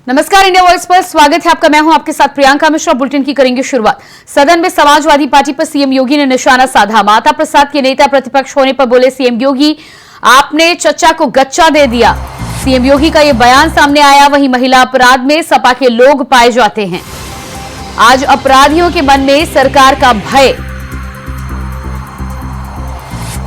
नमस्कार, India voice पर स्वागत है आपका। मैं हूं आपके साथ प्रियंका मिश्रा। बुलेटिन की करेंगे शुरुआत। सदन में समाजवादी पार्टी पर सीएम योगी ने निशाना साधा। माता प्रसाद के नेता प्रतिपक्ष होने पर बोले सीएम योगी, आपने चचा को गच्चा दे दिया। सीएम योगी का यह बयान सामने आया। वहीं महिला अपराध में सपा के लोग पाए जाते हैं। आज अपराधियों के मन में सरकार का भय,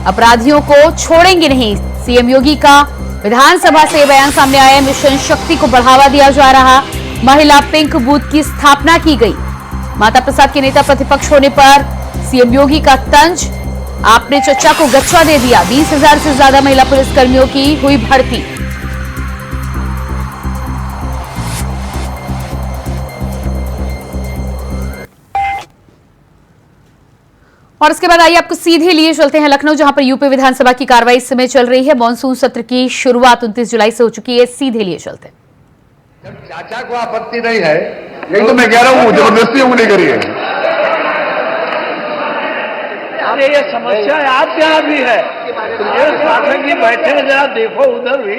अपराधियों को छोड़ेंगे नहीं। सीएम योगी का विधानसभा से बयान सामने आया। मिशन शक्ति को बढ़ावा दिया जा रहा। महिला पिंक बूथ की स्थापना की गई। माता प्रसाद के नेता प्रतिपक्ष होने पर सीएम योगी का तंज, आपने चचा को गच्चा दे दिया। 20,000 से ज्यादा महिला पुलिसकर्मियों की हुई भर्ती। और इसके बाद आइए आपको सीधे लिए चलते हैं लखनऊ, जहां पर यूपी विधानसभा की कार्रवाई इस समय चल रही है। मॉनसून सत्र की शुरुआत 29 जुलाई से हो चुकी है। सीधे लिए चलते हैं। जब चाचा को आपत्ति नहीं है, यही तो मैं कह रहा हूं, जबरदस्ती उंगली करिए। अरे ये समस्या आपके यहाँ भी है। ये शासन की बैठे जरा देखो उधर भी।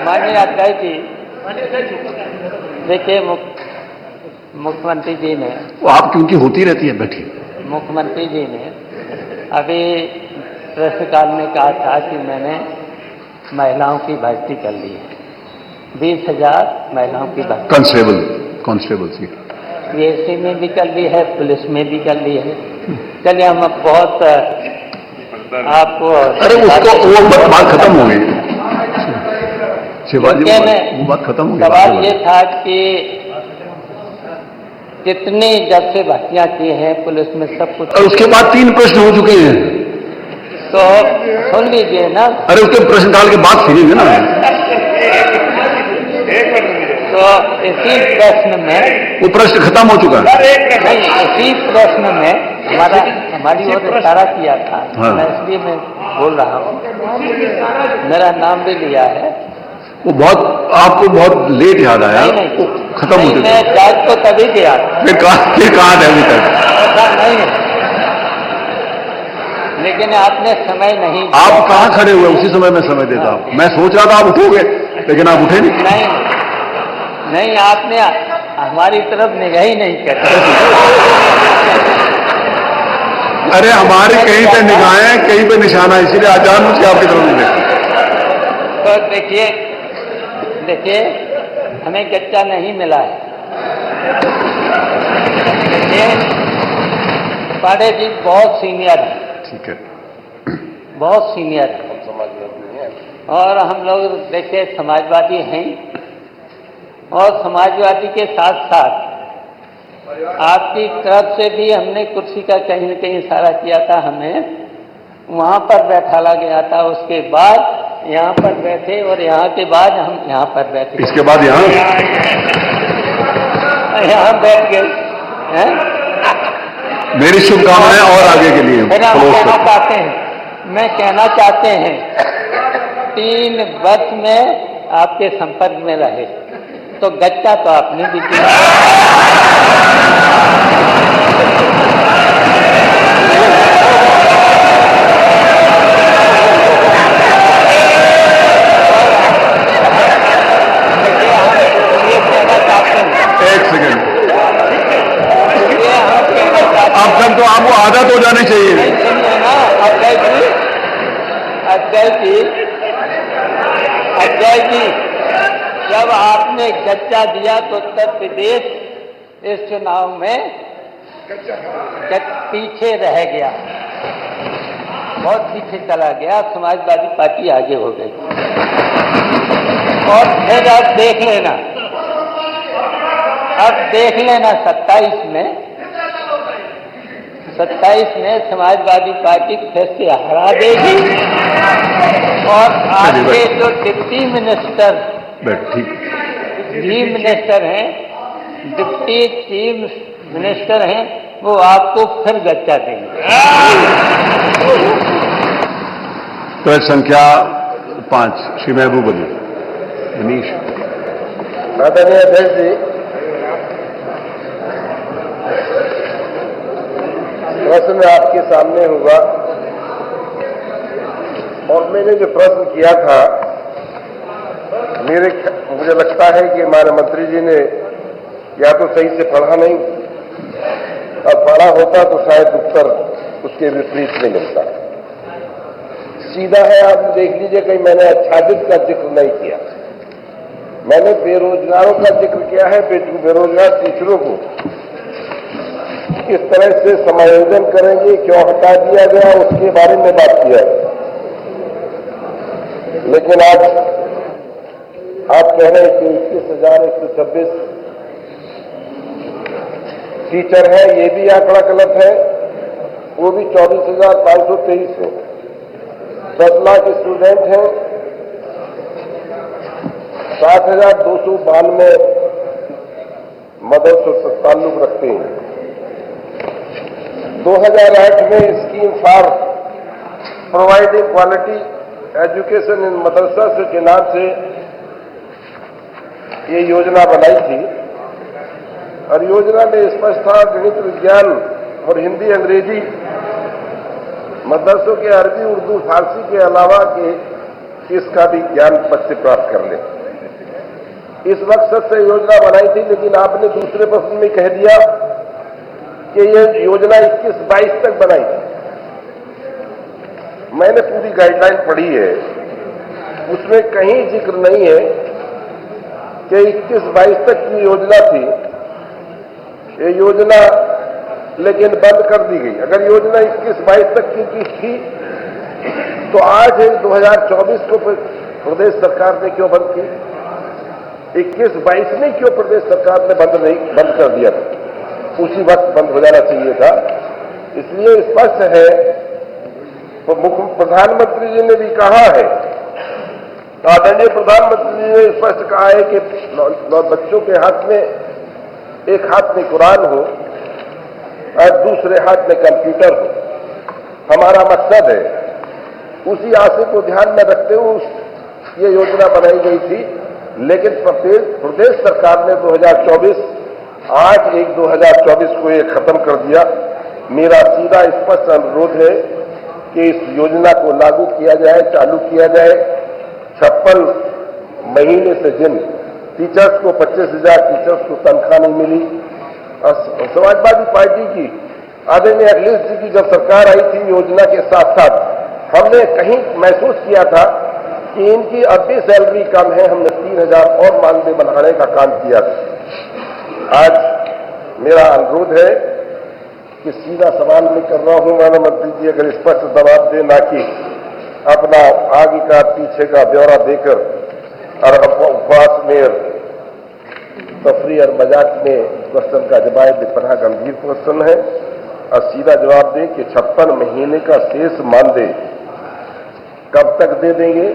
माननीय अध्यक्ष जी, देखिए मुख्यमंत्री जी ने, वो आपकी उनकी होती रहती है, बैठी। मुख्यमंत्री जी ने अभी प्रश्नकाल में कहा था कि मैंने महिलाओं की भर्ती कर ली है। 20,000 महिलाओं की भर्ती कांस्टेबल की पीएससी में भी कर ली है, पुलिस में भी कर ली है। चलिए हम अब बहुत आपको, अरे उसको वो बात खत्म हो गई। शिवाजी वो बात खत्म हो गई। सवाल ये था कि जितनी जब से भर्तियां की हैं पुलिस में सब कुछ, और उसके बाद 3 प्रश्न हो चुके हैं, तो सुन लीजिए ना। अरे उसके प्रश्नकाल के बाद सुनिए ना। तो इसी प्रश्न में वो प्रश्न खत्म हो चुका है। नहीं, इसी प्रश्न में हमारी ओर इशारा किया था। हाँ। मैं इसलिए मैं बोल रहा हूँ, मेरा नाम भी लिया है। वो बहुत आपको बहुत लेट याद आया। नहीं, खत्म हो चुका। मैं जांच को तभी किया था। फिर कहा है अभी तक ऐसा नहीं है, लेकिन आपने समय नहीं दिया। आप कहाँ खड़े हुए? उसी समय में समय देता हूं। मैं सोच रहा था आप उठोगे, लेकिन आप उठे नहीं। नहीं, आपने हमारी तरफ निगाह ही नहीं करी। अरे हमारी कहीं पे निगाहें, कहीं पे निशाना, इसीलिए आजाद मुझे आपकी तरफ नहीं देखते। तो देखिए हमें गच्चा नहीं मिला है। देखिए पांडे जी बहुत सीनियर है, ठीक है, बहुत सीनियर है, और हम लोग देखिए समाजवादी हैं, और समाजवादी के साथ साथ आपकी तरफ से भी हमने कुर्सी का कहीं न कहीं इशारा किया था। हमें वहां पर बैठाला गया था, उसके बाद यहाँ पर बैठे, और यहाँ के बाद हम यहाँ पर बैठे। इसके बाद यहाँ बैठ गए हैं। मेरी शुभकामनाएं और आगे के लिए। मैं कहना चाहते हैं 3 वर्ष में आपके संपर्क में रहे, तो गच्चा तो आपने भी दिया। एक सेकंड, अब तक तो आपको आदत हो जानी चाहिए। सुनिए ना अजय जी, जब आपने गच्चा दिया तो उत्तर प्रदेश इस चुनाव में पीछे रह गया, बहुत पीछे चला गया। समाजवादी पार्टी आगे हो गई। और फिर आप देख लेना, अब देख लेना 27 में समाजवादी पार्टी फिर से हरा देगी, और आपके जो डिप्टी मिनिस्टर, चीफ मिनिस्टर हैं, डिप्टी चीफ मिनिस्टर हैं, वो आपको फिर गच्चा देंगे। तो संख्या 5 श्री महबूब अली मनीष। माननीय अध्यक्ष जी, प्रश्न आपके सामने हुआ, और मैंने जो प्रश्न किया था, मुझे लगता लगता है कि हमारे मंत्री जी ने या तो सही से पढ़ा नहीं, और पढ़ा होता तो शायद उत्तर उसके विपरीत में मिलता। सीधा है, आप देख लीजिए, कहीं मैंने आच्छादित का जिक्र नहीं किया। मैंने बेरोजगारों का जिक्र किया है, बेरोजगार टीचरों को किस तरह से समायोजन करेंगे, क्यों हटा दिया गया, उसके बारे में बात किया। लेकिन आज आप कह रहे हैं कि 21,126 टीचर है, ये भी आंकड़ा गलत है। वो भी 24,523 है। 10 लाख स्टूडेंट हैं, 60,292 मदरसों से ताल्लुक रखते हैं। 2008 में scheme for providing quality education in madrasa के नाम से ये योजना बनाई थी, और योजना में स्पष्ट था गणित, विज्ञान और हिंदी, अंग्रेजी मदरसों के अरबी, उर्दू, फारसी के अलावा के इसका भी ज्ञान बच्चे प्राप्त कर लें। इस मकसद से योजना बनाई थी, लेकिन आपने दूसरे प्रश्न में कह दिया कि ये योजना 21-22 तक बनाई थी। मैंने पूरी गाइडलाइन पढ़ी है, उसमें कहीं जिक्र नहीं है कि 21-22 तक की योजना थी। ये योजना लेकिन बंद कर दी गई। अगर योजना 21-22 तक की थी तो आज 2024 को प्रदेश सरकार ने क्यों बंद की? 21-22 में क्यों प्रदेश सरकार ने बंद कर दिया? उसी वक्त बंद हो जाना चाहिए था। इसलिए स्पष्ट है, तो प्रधानमंत्री जी ने भी कहा है, आदरणीय प्रधानमंत्री जी ने स्पष्ट कहा है कि बच्चों के हाथ में, एक हाथ में कुरान हो और दूसरे हाथ में कंप्यूटर हो। हमारा मकसद है, उसी आशय को ध्यान में रखते हुए ये योजना बनाई गई थी। लेकिन प्रदेश सरकार ने 8/1/2024 को ये खत्म कर दिया। मेरा सीधा स्पष्ट अनुरोध है कि इस योजना को लागू किया जाए, चालू किया जाए। 56 महीने से जिन टीचर्स को 25,000 टीचर्स को तनख्वाह नहीं मिली, और समाजवादी पार्टी की आदरणीय अखिलेश जी की जब सरकार आई थी, योजना के साथ साथ हमने कहीं महसूस किया था कि इनकी अब भी सैलरी कम है। हमने 3,000 और मानदेय बढ़ाने का काम किया था। आज मेरा अनुरोध है कि सीधा सवाल मैं कर रहा हूं, माननीय मंत्री जी अगर स्पष्ट जवाब दें, ना कि अपना आगे का पीछे का ब्यौरा देकर और उपवास में तफरी और मजाक में क्वेश्चन का जवाब बड़ा गंभीर क्वेश्चन है। और सीधा जवाब दें कि 56 महीने का शेष मानदेय कब तक दे देंगे,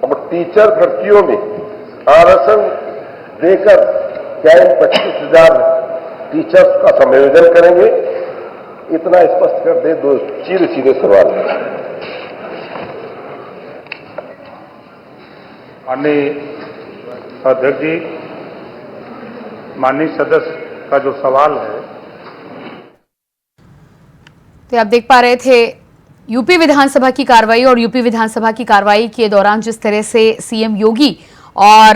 और टीचर भर्तियों में आरक्षण देकर क्या इन 25,000 टीचर्स का समायोजन करेंगे? इतना स्पष्ट कर दे। दो सीधे सवाल। माननीय अध्यक्ष जी, माननीय सदस्य का जो सवाल है, तो आप देख पा रहे थे यूपी विधानसभा की कार्रवाई, और यूपी विधानसभा की कार्रवाई के दौरान जिस तरह से सीएम योगी और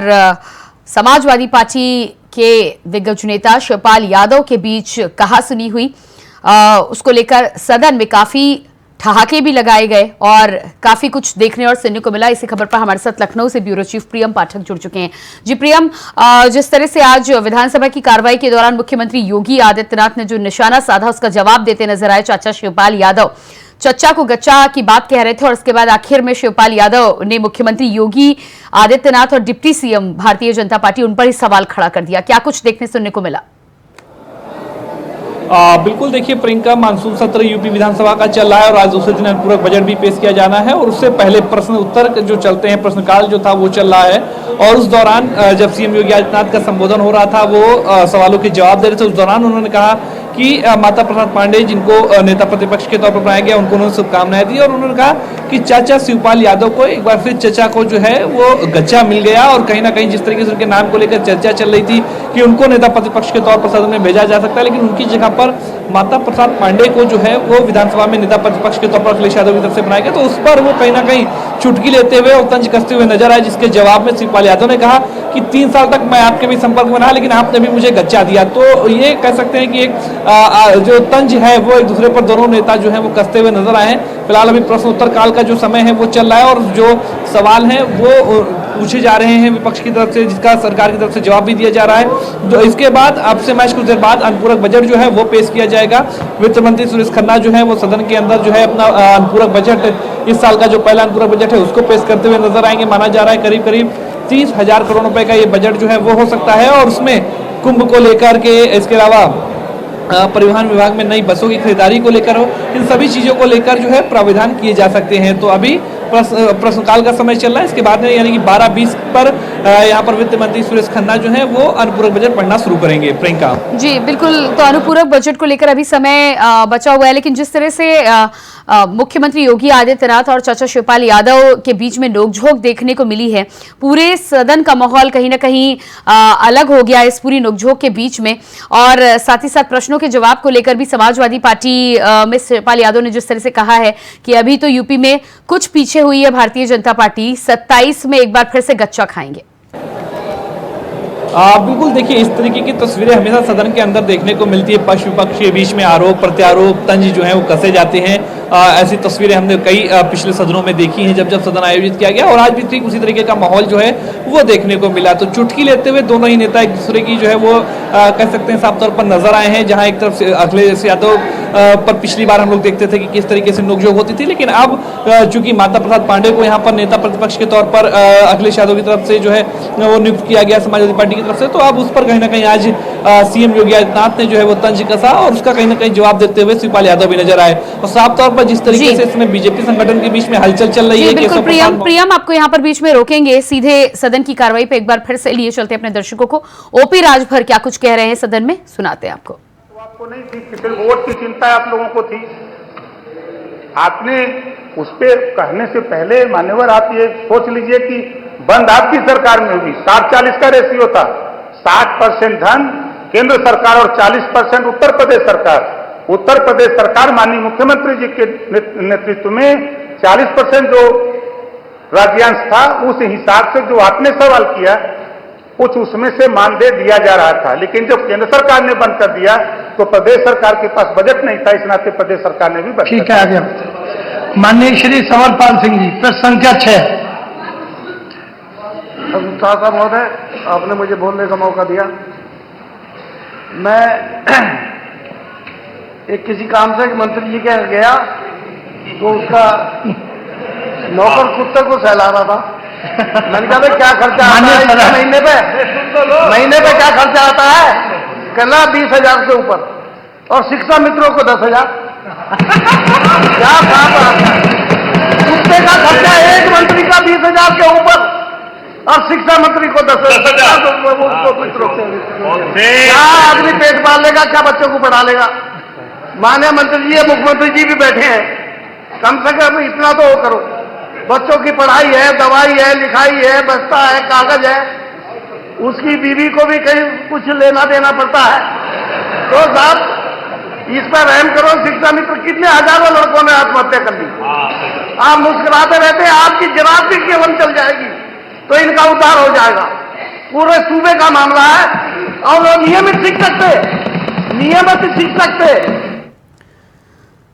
समाजवादी पार्टी के दिग्गज नेता शिवपाल यादव के बीच कहासुनी हुई, उसको लेकर सदन में काफी ठहाके भी लगाए गए और काफी कुछ देखने और सुनने को मिला। इसी खबर पर हमारे साथ लखनऊ से ब्यूरो चीफ प्रियम पाठक जुड़ चुके हैं। जी प्रियम, जिस तरह से आज विधानसभा की कार्रवाई के दौरान मुख्यमंत्री योगी आदित्यनाथ ने जो निशाना साधा, उसका जवाब देते नजर आए चाचा शिवपाल यादव। चच्चा को गच्चा की बात कह रहे थे, और उसके बाद आखिर में शिवपाल यादव ने मुख्यमंत्री योगी आदित्यनाथ और deputy CM Bharatiya Janata party, उन पर ही सवाल खड़ा कर दिया। क्या कुछ देखने सुनने को मिला? बिल्कुल, देखिए प्रियंका, मानसून सत्र यूपी विधानसभा का चल रहा है और आज दूसरे दिन अनुपूरक बजट भी पेश किया जाना है, और उससे पहले प्रश्न उत्तर जो चलते हैं, प्रश्नकाल जो था वो चल रहा है। और उस दौरान जब सीएम योगी आदित्यनाथ का संबोधन हो रहा था, वो सवालों के जवाब दे रहे थे। उस दौरान उन्होंने कहा कि माता प्रसाद पांडेय, जिनको नेता प्रतिपक्ष के तौर पर बनाया गया, उनको उन्होंने शुभकामनाएं दी, और उन्होंने कहा कि चाचा शिवपाल यादव को एक बार फिर चचा को जो है वो गच्चा मिल गया। और कहीं ना कहीं जिस तरीके से उनके नाम को लेकर चर्चा चल रही थी कि उनको नेता प्रतिपक्ष के तौर पर सदन में भेजा जा सकता है, लेकिन उनकी जगह पर माता प्रसाद पांडे को जो है वो विधानसभा में नेता प्रतिपक्ष के तौर पर अखिलेश यादव की तरफ से बनाया गया, तो उस पर वो कहीं ना कहीं चुटकी लेते हुए और तंज कसते हुए नजर आए, जिसके जवाब में शिवपाल यादव ने कहा कि 3 साल तक मैं आपके भी संपर्क में रहा, लेकिन आपने भी मुझे गच्चा दिया। तो ये कह सकते हैं कि एक जो तंज है वो एक दूसरे पर दोनों नेता जो है वो कसते हुए नजर आए हैं। फिलहाल अभी प्रश्न उत्तर काल का जो समय है वो चल रहा है और जो सवाल है वो पूछे जा रहे हैं विपक्ष की तरफ से, जिसका सरकार की तरफ से जवाब भी दिया जा रहा है। जो इसके बाद अब से मैच कुछ देर बाद अनुपूरक बजट जो है वो पेश किया जाएगा। वित्त मंत्री सुरेश खन्ना जो है वो सदन के अंदर जो है अपना अनुपूरक बजट, इस साल का जो पहला अनुपूरक बजट है उसको पेश करते हुए नजर आएंगे। माना जा रहा है करीब करीब 30,000 करोड़ रुपए का ये बजट जो है वो हो सकता है और उसमें कुंभ को लेकर के, इसके अलावा परिवहन विभाग में नई बसों की खरीदारी को लेकर हो, इन सभी चीजों को लेकर जो है प्रावधान किए जा सकते हैं। तो अभी प्रश्नकाल का समय चल रहा है, इसके बाद में यानी कि 12:20 पर यहाँ पर वित्त मंत्री सुरेश खन्ना जो है वो अनुपूरक बजट पढ़ना शुरू करेंगे। प्रियंका जी बिल्कुल, तो अनुपूरक बजट को लेकर अभी समय बचा हुआ है, लेकिन जिस तरह से मुख्यमंत्री योगी आदित्यनाथ और चाचा शिवपाल यादव के बीच में नोकझोंक देखने को मिली है, पूरे सदन का माहौल कहीं ना कहीं अलग हो गया इस पूरी नोकझोंक के बीच में। और साथ ही साथ प्रश्नों के जवाब को लेकर भी समाजवादी पार्टी में शिवपाल यादव ने जिस तरह से कहा है कि अभी तो यूपी में कुछ पीछे हुई है भारतीय जनता पार्टी, 27 में एक बार फिर से गच्चा खाएंगे। बिल्कुल, देखिए इस तरीके की तस्वीरें हमेशा सदन के अंदर देखने को मिलती है। पक्ष विपक्ष के बीच में आरोप प्रत्यारोप, तंज जो है वो कसे जाते हैं। ऐसी तस्वीरें हमने कई पिछले सदनों में देखी हैं जब सदन आयोजित किया गया, और आज भी ठीक उसी तरीके का माहौल जो है वो देखने को मिला। तो चुटकी लेते हुए दोनों ही नेता एक दूसरे की जो है वो कह सकते हैं साफ तौर पर नजर आए हैं। जहां एक तरफ से अखिलेश यादव पर पिछली बार हम लोग देखते थे कि किस तरीके से नोकझोंक होती थी, लेकिन अब चूंकि माता प्रसाद पांडे को यहाँ पर नेता प्रतिपक्ष के तौर पर अखिलेश यादव की तरफ से जो है वो नियुक्त किया गया समाजवादी पार्टी की तरफ से, तो अब उस पर कहीं ना कहीं आज सीएम योगी आदित्यनाथ ने जो है वो तंज कसा और उसका कहीं ना कहीं जवाब देते हुए शिवपाल यादव भी नजर आए। और साफ तौर पर जिस तरीके से इसमें बीजेपी संगठन के बीच में हलचल चल रही है। बिल्कुल प्रियम आपको यहाँ पर बीच में रोकेंगे, सीधे सदन की कार्रवाई पे एक बार फिर से लिए चलते अपने दर्शकों को। ओपी राजभर क्या कुछ कह रहे हैं सदन में, सुनाते हैं आपको। आपको नहीं थी, सिर्फ वोट की चिंता आप लोगों को थी। आपने उस पर कहने से पहले मान्यवर आप ये सोच लीजिए कि बंद आपकी सरकार में होगी। 60-40 का रेशियो था, 60% धन केंद्र सरकार और 40% उत्तर प्रदेश सरकार। उत्तर प्रदेश सरकार माननीय मुख्यमंत्री जी के नेतृत्व में 40% जो राज्यांश था, उस हिसाब से जो आपने सवाल किया कुछ उसमें से मानदेय दिया जा रहा था, लेकिन जब केंद्र सरकार ने बंद कर दिया तो प्रदेश सरकार के पास बजट नहीं था, इस नाते प्रदेश सरकार ने भी बंद। ठीक है, आगे माननीय श्री समरपाल सिंह जी, प्रश्न संख्या 6। साहब महोदय, आपने मुझे बोलने का मौका दिया। मैं एक किसी काम से मंत्री जी के यहाँ गया तो उसका नौकर कुत्ते को सहला रहा था। मैंने कहा भाई क्या खर्चा आता है महीने पे क्या खर्चा आता है? कहना 20,000 से ऊपर, और शिक्षा मित्रों को 10,000। क्या बात आता है? कुत्ते का खर्चा एक मंत्री का 20,000 के ऊपर और शिक्षा मंत्री को 10,000। क्या आदमी पेट पाल लेगा, क्या बच्चों को पढ़ा लेगा? माननीय मंत्री जी, मुख्यमंत्री जी भी बैठे हैं, कम से कम इतना तो करो। बच्चों की पढ़ाई है, दवाई है, लिखाई है, बस्ता है, कागज है, उसकी बीवी को भी कहीं कुछ लेना देना पड़ता है। तो साहब इस पर रहम करो। शिक्षा मित्र कितने हजारों लड़कों ने आत्महत्या कर ली। आप मुस्कुराते रहते हैं, आपकी जराब भी केवल चल जाएगी तो इनका उद्धार हो जाएगा। पूरे सूबे का मामला है और वो नियमित सीख सकते।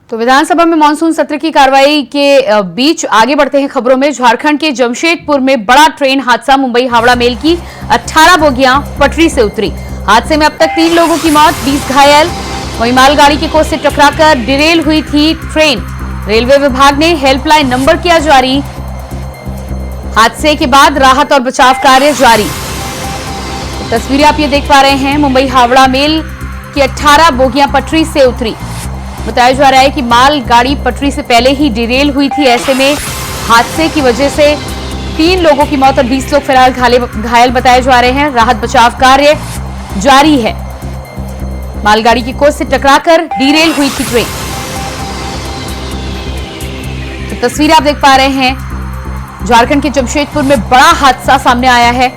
तो विधानसभा में मानसून सत्र की कार्रवाई के बीच आगे बढ़ते हैं खबरों में। झारखंड के जमशेदपुर में बड़ा ट्रेन हादसा, मुंबई हावड़ा मेल की 18 बोगियां पटरी से उतरी। हादसे में अब तक 3 लोगों की मौत, 20 घायल। वहीं मालगाड़ी की कोच से टकराकर डिरेल हुई थी ट्रेन। रेलवे विभाग ने हेल्पलाइन नंबर किया जारी। हादसे के बाद राहत और बचाव कार्य जारी। तो तस्वीरें आप ये देख पा रहे हैं, मुंबई हावड़ा मेल की 18 बोगियां पटरी से उतरी। बताया जा रहा है कि माल गाड़ी पटरी से पहले ही डिरेल हुई थी। ऐसे में हादसे की वजह से 3 लोगों की मौत और 20 लोग फिलहाल घायल बताए जा रहे हैं। राहत बचाव कार्य जारी है। मालगाड़ी की कोच से टकराकर डिरेल हुई थी ट्रेन। तो तस्वीरें आप देख पा रहे हैं, झारखंड के जमशेदपुर में बड़ा हादसा सामने आया है।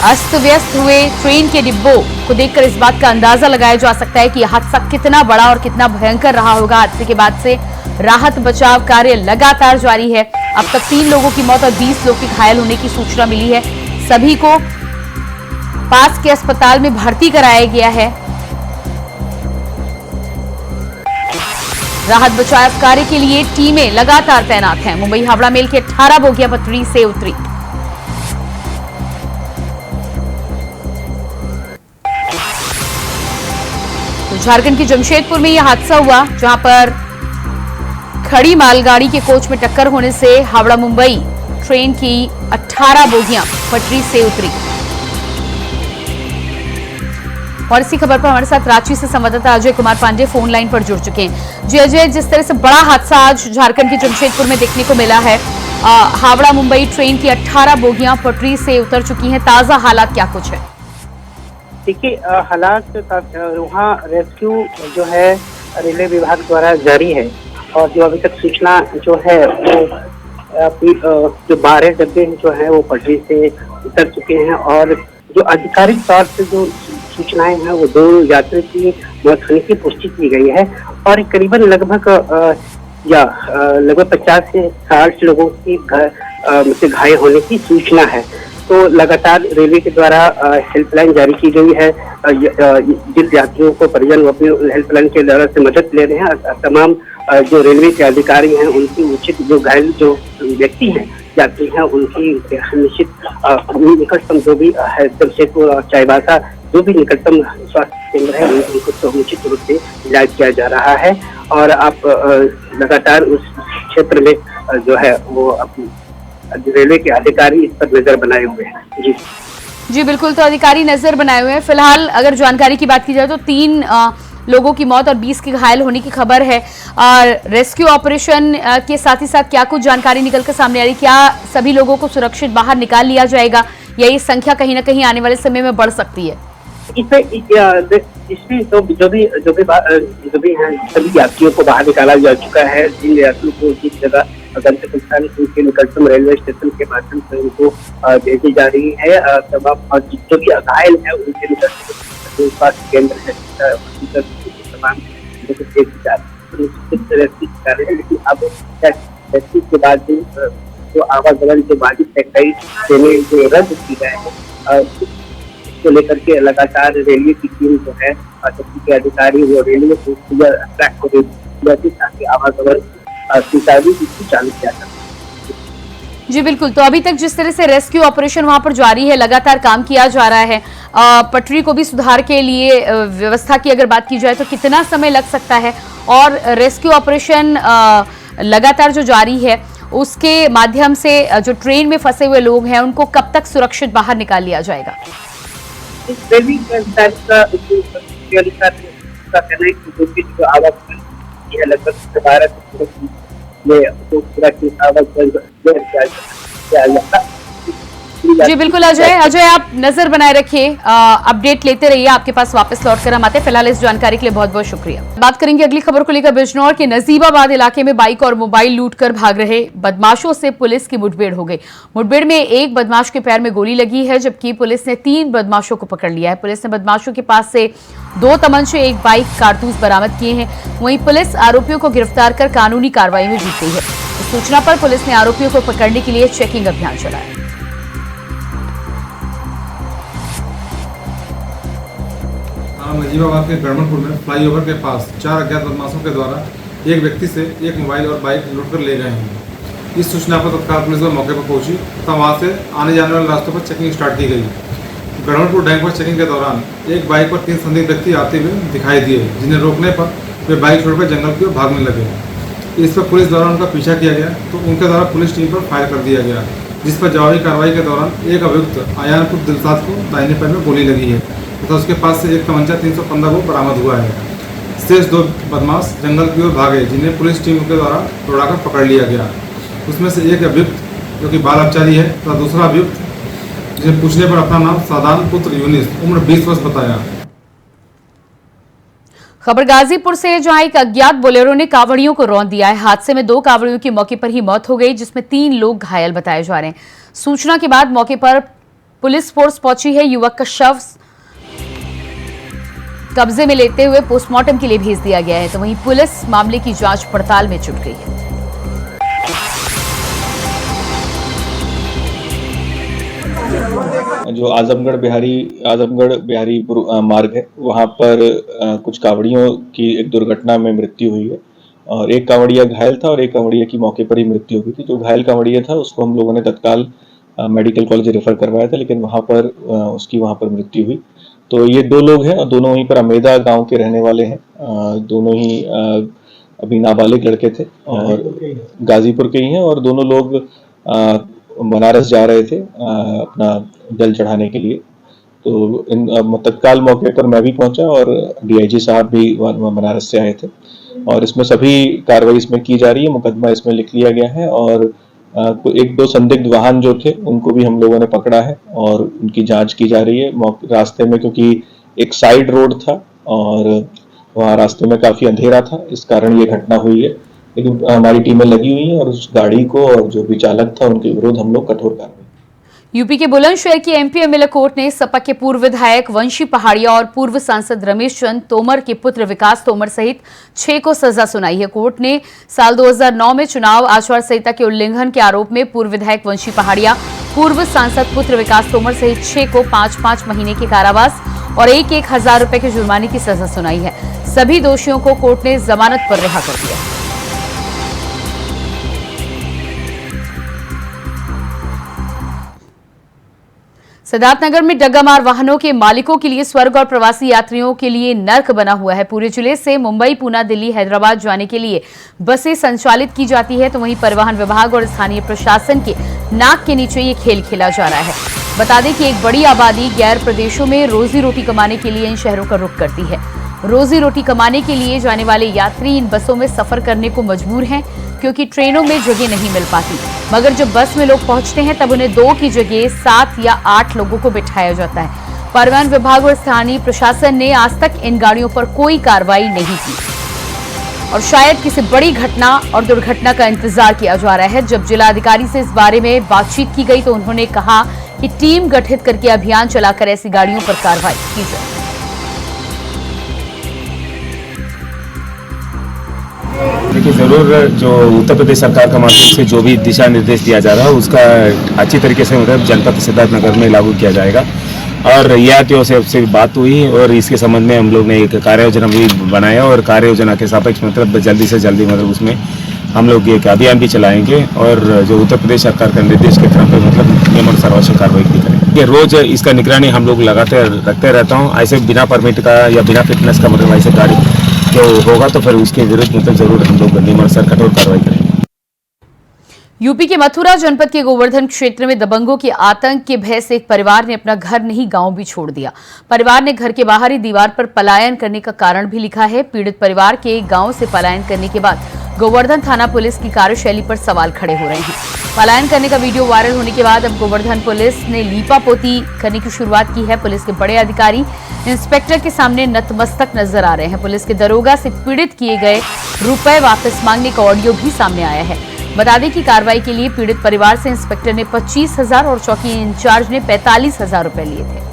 अस्त व्यस्त हुए ट्रेन के डिब्बों को देखकर इस बात का अंदाजा लगाया जा सकता है कि यह हादसा कितना बड़ा और कितना भयंकर रहा होगा। हादसे के बाद से राहत बचाव कार्य लगातार जारी है। अब तक 3 लोगों की मौत और 20 लोग के घायल होने की सूचना मिली है। सभी को पास के अस्पताल में भर्ती कराया गया है। राहत बचाव कार्य के लिए टीमें लगातार तैनात हैं। मुंबई हावड़ा मेल की 18 बोगियां पटरी से उतरी। तो झारखंड के जमशेदपुर में यह हादसा हुआ, जहां पर खड़ी मालगाड़ी के कोच में टक्कर होने से हावड़ा मुंबई ट्रेन की 18 बोगियां पटरी से उतरी। और इसी खबर पर हमारे साथ रांची से संवाददाता अजय कुमार पांडे फोन लाइन पर जुड़ चुके हैं। जी अजय, जिस तरह से बड़ा हादसा आज झारखंड के जमशेदपुर में देखने को मिला है, हावड़ा मुंबई ट्रेन की 18 बोगियां पटरी से उतर चुकी हैं, ताजा हालात क्या कुछ है? देखिए, हालात वहाँ रेस्क्यू जो है रेलवे विभाग द्वारा जारी है और जो अभी तक सूचना जो है वो जो 12 डब्बे जो है वो पटरी से उतर चुके हैं और जो आधिकारिक तौर से जो सूचनाएं हैं वो 2 यात्री की मौत होने की पुष्टि की गई है और करीबन लगभग 50 से 60 लोगों की घायल होने की सूचना है। तो लगातार रेलवे के द्वारा हेल्पलाइन जारी की गई है। जिन यात्रियों को परिजन वो अपनी हेल्पलाइन के द्वारा से मदद ले रहे हैं, तमाम जो रेलवे के अधिकारी हैं उनकी उचित जो घायल जो व्यक्ति हैं यात्री हैं उनकी निश्चित निकटतम जो भी है जमशेदपुर और चाईबासा जो भी निकटतम स्वास्थ्य केंद्र है उनको समुचित रूप से इलाज किया जा रहा है और आप लगातार उस क्षेत्र में जो है वो रेलवे के अधिकारी इस पर नजर बनाए हुए हैं। जी बिल्कुल, तो अधिकारी नजर बनाए हुए हैं। फिलहाल अगर जानकारी की बात की जाए तो 3 लोगों की मौत और 20 के घायल होने की खबर है। और रेस्क्यू ऑपरेशन के साथ ही साथ क्या कुछ जानकारी निकलकर सामने आ रही? क्या सभी लोगों को सुरक्षित बाहर निकाल लिया जाएगा या ये संख्या कहीं ना कहीं आने वाले समय में बढ़ सकती है? इसमें जो भी हैं सभी यात्रियों को बाहर निकाला जा चुका है। जिन यात्रियों को जिस जगह गंतव्य स्थान उनके निकटतम रेलवे स्टेशन के माध्यम से उनको भेजी जा रही है। तमाम जो भी घायल है उनके निकटतम स्वास्थ्य केंद्र है तमाम लेकिन अब के बाद जो आवागमन के बाधित है कई ट्रेनें जो रद्द की गए हैं को लेकर के लगातार रेलवे की टीम जो है के अधिकारी वो रेलवे को ट्रैक को ताकि आवागमन सुचारू रूप से चालू किया जा सके। जी बिल्कुल, तो अभी तक जिस तरह से रेस्क्यू ऑपरेशन वहां पर जारी है, लगातार काम किया जा रहा है। पटरी को भी सुधार के लिए व्यवस्था की अगर बात की जाए तो कितना समय लग सकता है और रेस्क्यू ऑपरेशन लगातार जो जारी है उसके माध्यम से जो ट्रेन में फंसे हुए लोग हैं उनको कब तक सुरक्षित बाहर निकाल लिया जाएगा? रेलवे के अधिकारी का कहना है कि जो आवागमन लगभग 12 में सुरक्षित आवागमन किया जाता। जी बिल्कुल अजय आप नजर बनाए रखिए, अपडेट लेते रहिए, आपके पास वापस लौटकर हम आते हैं। फिलहाल इस जानकारी के लिए बहुत बहुत शुक्रिया। बात करेंगे अगली खबर को लेकर। बिजनौर के नजीबाबाद इलाके में बाइक और मोबाइल लूटकर भाग रहे बदमाशों से पुलिस की मुठभेड़ हो गई। मुठभेड़ में एक बदमाश के पैर में गोली लगी है, जबकि पुलिस ने 3 बदमाशों को पकड़ लिया है। पुलिस ने बदमाशों के पास से 2 तमंचे, 1 बाइक, कारतूस बरामद किए हैं। वहीं पुलिस आरोपियों को गिरफ्तार कर कानूनी कार्रवाई में जुट गई है। इस सूचना पर पुलिस ने आरोपियों को पकड़ने के लिए चेकिंग अभियान चलाया। नजीबाबाद के गढ़मनपुर में फ्लाईओवर के पास 4 अज्ञात बदमाशों के द्वारा एक व्यक्ति से 1 मोबाइल और बाइक लूट कर ले गए हैं। इस सूचना पर तत्काल पुलिस मौके पर पहुंची तब वहां से आने जाने वाले रास्तों पर चेकिंग स्टार्ट की गई। गढ़मनपुर डैम पर चेकिंग के दौरान एक बाइक पर 3 संदिग्ध व्यक्ति आते हुए दिखाई दिए, जिन्हें रोकने पर वे बाइक छोड़कर जंगल की ओर भागने लगे। इस पर पुलिस द्वारा उनका पीछा किया गया तो उनके द्वारा पुलिस टीम पर फायर कर दिया गया, जिस पर जवाबी कार्रवाई के दौरान एक अभियुक्त आयानपुर दिलसाद को दाहिने पैर में गोली लगी है तथा उसके पास से एक तमंचा 315 को बरामद हुआ है। शेष 2 बदमाश जंगल की ओर भागे, जिन्हें पुलिस टीम के द्वारा दौड़ाकर पकड़ लिया गया। उसमें से एक अभियुक्त जो कि बाल अपचारी है तथा दूसरा अभियुक्त जिसे पूछने पर अपना नाम सादान पुत्र यूनिस उम्र 20 वर्ष बताया। खबर गाजीपुर से, जहां एक अज्ञात बोलेरो ने कांवड़ियों को रौंद दिया है। हादसे में 2 कांवड़ियों की मौके पर ही मौत हो गई, जिसमें 3 लोग घायल बताए जा रहे हैं। सूचना के बाद मौके पर पुलिस फोर्स पहुंची है। युवक का शव कब्जे में लेते हुए पोस्टमार्टम के लिए भेज दिया गया है, तो वहीं पुलिस मामले की जांच पड़ताल में जुट गई है। जो आजमगढ़ बिहारीपुर मार्ग है, वहां पर कुछ कांवड़ियों की एक दुर्घटना में मृत्यु हुई है और एक कांवड़िया घायल था और एक कांवड़िया की मौके पर ही मृत्यु हुई थी। जो घायल कांवड़िया था उसको हम लोगों ने तत्काल मेडिकल कॉलेज रेफर करवाया था, लेकिन वहां पर उसकी मृत्यु हुई। तो ये दो लोग हैं और दोनों वहीं पर अमेदा गांव के रहने वाले हैं। दोनों ही अभी नाबालिग लड़के थे और गाजीपुर के ही हैं और दोनों लोग बनारस जा रहे थे अपना जल चढ़ाने के लिए। तो तत्काल मौके पर मैं भी पहुंचा और डीआईजी साहब भी बनारस से आए थे और इसमें सभी कार्रवाई इसमें की जा रही है। मुकदमा इसमें लिख लिया गया है और एक दो संदिग्ध वाहन जो थे उनको भी हम लोगों ने पकड़ा है और उनकी जांच की जा रही है। रास्ते में क्योंकि एक साइड रोड था और वहाँ रास्ते में काफी अंधेरा था, इस कारण ये घटना हुई है। लेकिन हमारी टीमें लगी हुई हैं और उस गाड़ी को और जो भी चालक था उनके विरुद्ध हम लोग कठोर कार्रवाई। यूपी के बुलंदशहर की एमपी एमएलए कोर्ट ने सपा के पूर्व विधायक वंशी पहाड़िया और पूर्व सांसद रमेश चंद तोमर के पुत्र विकास तोमर सहित 6 को सजा सुनाई है। कोर्ट ने साल 2009 में चुनाव आचार संहिता के उल्लंघन के आरोप में पूर्व विधायक वंशी पहाड़िया, पूर्व सांसद पुत्र विकास तोमर सहित 6 को 5-5 महीने के कारावास और 1,000 रुपए के जुर्माने की सजा सुनाई है। सभी दोषियों को कोर्ट ने जमानत पर रिहा कर दिया। सिद्धार्थनगर में डग्गामार वाहनों के मालिकों के लिए स्वर्ग और प्रवासी यात्रियों के लिए नर्क बना हुआ है। पूरे जिले से मुंबई, पूना, दिल्ली, हैदराबाद जाने के लिए बसें संचालित की जाती है, तो वहीं परिवहन विभाग और स्थानीय प्रशासन के नाक के नीचे ये खेल खेला जा रहा है। बता दें कि एक बड़ी आबादी गैर प्रदेशों में रोजी रोटी कमाने के लिए इन शहरों का रुख करती है। रोजी रोटी कमाने के लिए जाने वाले यात्री इन बसों में सफर करने को मजबूर हैं, क्योंकि ट्रेनों में जगह नहीं मिल पाती। मगर जब बस में लोग पहुंचते हैं तब उन्हें 2 की जगह 7 या 8 लोगों को बिठाया जाता है। परिवहन विभाग और स्थानीय प्रशासन ने आज तक इन गाड़ियों पर कोई कार्रवाई नहीं की और शायद किसी बड़ी घटना और दुर्घटना का इंतजार किया जा रहा है। जब जिलाधिकारी से इस बारे में बातचीत की गई तो उन्होंने कहा कि टीम गठित करके अभियान चलाकर ऐसी गाड़ियों पर कार्रवाई की जाए। देखिए, ज़रूर जो उत्तर प्रदेश सरकार का माध्यम से जो भी दिशा निर्देश दिया जा रहा है उसका अच्छी तरीके से मतलब जनपद सिद्धार्थनगर में लागू किया जाएगा। और यात्रियों से बात हुई और इसके संबंध में हम लोग ने एक कार्य योजना भी बनाया और कार्य योजना के सापेक्ष मतलब जल्दी से जल्दी मतलब उसमें हम लोग एक अभियान भी चलाएंगे और जो उत्तर प्रदेश सरकार का निर्देश के क्रम पर मतलब नियम अनुसार आवश्यक कार्रवाई भी करेंगे। रोज इसका निगरानी हम लोग रखते रहता हूँ। ऐसे बिना परमिट का या बिना फिटनेस का मतलब ऐसे गाड़ी जो होगा तो फिर उसके विरुद्ध मतलब जरूर हम लोग नियमानुसार कठोर कार्रवाई करेंगे। यूपी के मथुरा जनपद के गोवर्धन क्षेत्र में दबंगों के आतंक के भय से एक परिवार ने अपना घर नहीं गांव भी छोड़ दिया। परिवार ने घर के बाहरी दीवार पर पलायन करने का कारण भी लिखा है। पीड़ित परिवार के गांव से पलायन करने के बाद गोवर्धन थाना पुलिस की कार्यशैली पर सवाल खड़े हो रहे हैं। पलायन करने का वीडियो वायरल होने के बाद अब गोवर्धन पुलिस ने लीपापोती करने की शुरुआत की है। पुलिस के बड़े अधिकारी इंस्पेक्टर के सामने नतमस्तक नजर आ रहे हैं। पुलिस के दरोगा से पीड़ित किए गए रुपए वापस मांगने का ऑडियो भी सामने आया है। बता दें कि कार्रवाई के लिए पीड़ित परिवार से इंस्पेक्टर ने 25,000 और चौकी इंचार्ज ने 45,000 रुपए लिए थे।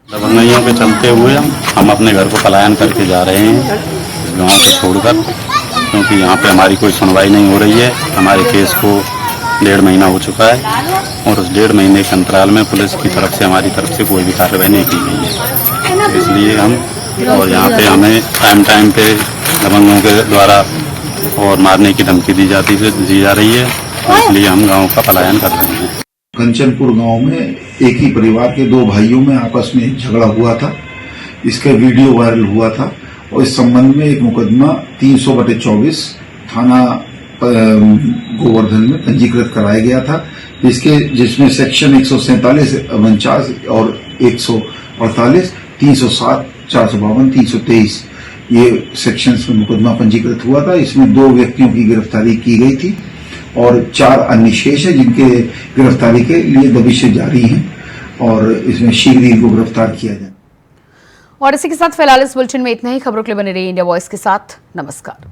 दबंगइयों के चलते हुए हम अपने घर को पलायन करके जा रहे हैं इस गांव को छोड़कर, क्योंकि यहाँ पे हमारी कोई सुनवाई नहीं हो रही है। हमारे केस को 1.5 महीना हो चुका है और उस 1.5 महीने के अंतराल में पुलिस की तरफ से हमारी तरफ से कोई भी कार्रवाई नहीं की गई है। इसलिए हम और यहाँ पे हमें टाइम पे दबंगों के द्वारा और मारने की धमकी दी जा रही है, इसलिए हम गांव का पलायन कर रहे हैं। कंचनपुर गांव में एक ही परिवार के 2 भाइयों में आपस में झगड़ा हुआ था। इसका वीडियो वायरल हुआ था और इस संबंध में एक मुकदमा 300/24 थाना गोवर्धन में पंजीकृत कराया गया था। जिसमें सेक्शन 147, 49 और 148, 307, 452, 323 ये सेक्शंस में मुकदमा पंजीकृत हुआ था। इसमें 2 व्यक्तियों की गिरफ्तारी की गई थी और 4 अन्य शेष है जिनके गिरफ्तारी के लिए दबिशें जारी हैं और इसमें शीघ्र ही इनको गिरफ्तार किया जाए। और इसी के साथ फिलहाल इस बुलेटिन में इतना ही। खबरों के लिए बने रहिए इंडिया वॉइस के साथ। नमस्कार।